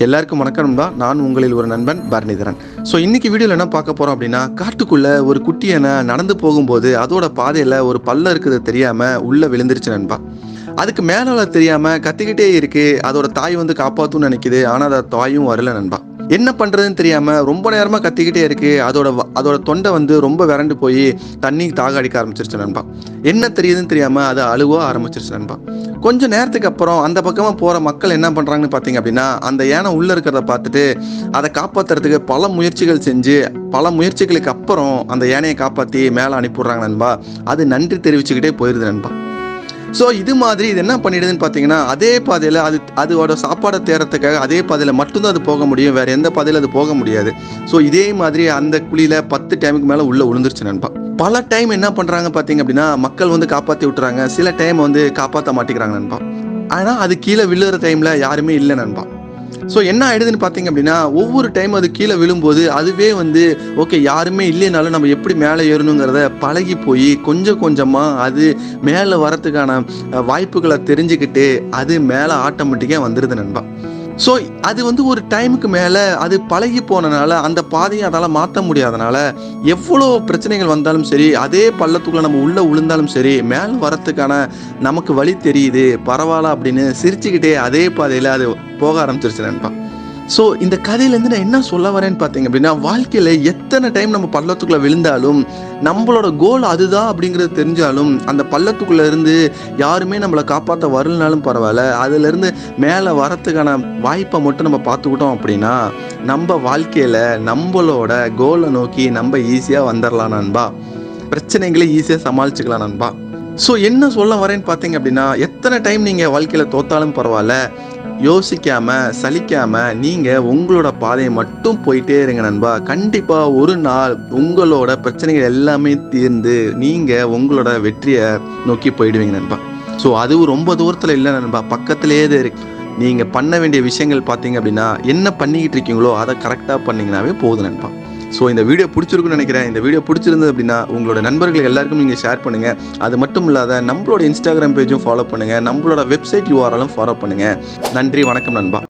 எல்லாருக்கும் வணக்கம் நண்பா. நான் உங்களில் ஒரு நண்பன் பரணிதரன். ஸோ இன்னைக்கு வீடியோவில் என்ன பார்க்க போகிறோம் அப்படின்னா, காட்டுக்குள்ளே ஒரு குட்டி யானை நடந்து போகும்போது அதோட பாதையில் ஒரு பள்ளம் இருக்குது தெரியாமல் உள்ளே விழுந்துருச்சு நண்பா. அதுக்கு மேலே தெரியாமல் கத்திக்கிட்டே இருக்கு. அதோட தாய் வந்து காப்பாற்றுன்னு நினைக்குது. ஆனால் அதோட தாயும் வரல நண்பா. என்ன பண்ணுறதுன்னு தெரியாமல் ரொம்ப நேரமாக கத்திக்கிட்டே இருக்கு. அதோட தொண்டை வந்து ரொம்ப விரண்டு போய் தண்ணி தாக அடிக்க ஆரம்பிச்சிருச்சு நண்பா. என்ன தெரியுதுன்னு தெரியாமல் அது அழுவ ஆரம்பிச்சிருச்சு நண்பா. கொஞ்சம் நேரத்துக்கு அப்புறம் அந்த பக்கமாக போகிற மக்கள் என்ன பண்ணுறாங்கன்னு பார்த்தீங்க அப்படின்னா, அந்த யானை உள்ளே இருக்கிறத பார்த்துட்டு அதை காப்பாற்றுறதுக்கு பல முயற்சிகள் செஞ்சு பல முயற்சிகளுக்கு அப்புறம் அந்த யானையை காப்பாற்றி மேலே அனுப்பிடுறாங்க நண்பா. அது நன்றி தெரிவிச்சுக்கிட்டே போயிடுது நண்பா. ஸோ இது மாதிரி இது என்ன பண்ணிடுதுன்னு பார்த்தீங்கன்னா, அதே பாதையில் அதோட சாப்பாடை தேடுறதுக்காக அதே பாதையில் மட்டும்தான் அது போக முடியும். வேறு எந்த பாதையில் அது போக முடியாது. ஸோ இதே மாதிரி அந்த குழியில் 10 டைமுக்கு மேலே உள்ளே விழுந்துருச்சு நண்பா. பல டைம் என்ன பண்ணுறாங்க பார்த்தீங்க அப்படின்னா, மக்கள் வந்து காப்பாற்றி விட்டுறாங்க. சில டைம் வந்து காப்பாற்ற மாட்டேங்கிறாங்க நண்பா. ஆனால் அது கீழே விழுற டைமில் யாருமே இல்லை நண்பா. ஸோ என்ன ஆயிடுதுன்னு பார்த்தீங்க அப்படின்னா, ஒவ்வொரு டைம் அது கீழே விழும்போது அதுவே வந்து ஓகே யாருமே இல்லைனாலும் நம்ம எப்படி மேலே ஏறணுங்கிறத பழகி போய் கொஞ்சம் கொஞ்சமாக அது மேலே வரத்துக்கான வாய்ப்புகளை தெரிஞ்சுக்கிட்டு அது மேலே ஆட்டோமேட்டிக்காக வந்துடுது நண்பா. ஸோ அது வந்து ஒரு டைமுக்கு மேலே அது பழகி போனனால அந்த பாதையை அதால் மாற்ற முடியாதனால எவ்வளோ பிரச்சனைகள் வந்தாலும் சரி, அதே பள்ளத்துக்குள்ளே நம்ம உள்ளே விழுந்தாலும் சரி, மேலே வரத்துக்கான நமக்கு வழி தெரியுது பரவாயில்ல அப்படின்னு சிரிச்சுக்கிட்டே அதே பாதையில் அது போக ஆரம்பிச்சிருச்சு நண்பா. ஸோ இந்த கதையிலேருந்து நான் என்ன சொல்ல வரேன்னு பார்த்தீங்க அப்படின்னா, வாழ்க்கையில் எத்தனை டைம் நம்ம பள்ளத்துக்குள்ளே விழுந்தாலும் நம்மளோட கோல் அதுதான் அப்படிங்கிறது தெரிஞ்சாலும் அந்த பள்ளத்துக்குள்ளே இருந்து யாருமே நம்மளை காப்பாற்ற வரலனாலும் பரவாயில்ல, அதுலேருந்து மேலே வரத்துக்கான வாய்ப்பை மட்டும் நம்ம பார்த்துக்கிட்டோம் அப்படின்னா நம்ம வாழ்க்கையில் நம்மளோட கோலை நோக்கி நம்ம ஈஸியாக வந்துடலாம் நண்பா. பிரச்சனைகளை ஈஸியாக சமாளிச்சுக்கலாம் நண்பா. ஸோ என்ன சொல்ல வரேன்னு பார்த்தீங்க அப்படின்னா, எத்தனை டைம் நீங்கள் வாழ்க்கையில் தோத்தாலும் பரவாயில்ல, யோசிக்காமல் சலிக்காமல் நீங்கள் உங்களோட பாதையை மட்டும் போயிட்டே இருங்க நண்பா. கண்டிப்பாக ஒரு நாள் உங்களோட பிரச்சனைகள் எல்லாமே தீர்ந்து நீங்கள் உங்களோட வெற்றியை நோக்கி போயிடுவீங்க நண்பா. ஸோ அதுவும் ரொம்ப தூரத்தில் இல்லை நண்பா, பக்கத்துலேயே தான் இருக்கு. நீங்கள் பண்ண வேண்டிய விஷயங்கள் பார்த்தீங்க அப்படின்னா, என்ன பண்ணிக்கிட்டு இருக்கீங்களோ அதை கரெக்டாக பண்ணிங்கனாவே போதும் நண்பா. ஸோ இந்த வீடியோ பிடிச்சிருக்குன்னு நினைக்கிறேன். இந்த வீடியோ பிடிச்சிருந்தது அப்படின்னா உங்களோட நண்பர்களுக்கு எல்லாருக்கும் நீங்கள் ஷேர் பண்ணுங்கள். அது மட்டும் இல்லாத நம்மளோட இன்ஸ்டாகிராம் பேஜும் ஃபாலோ பண்ணுங்கள். நம்மளோட வெப்சைட் URL ஃபாலோ பண்ணுங்கள். நன்றி, வணக்கம் நண்பா.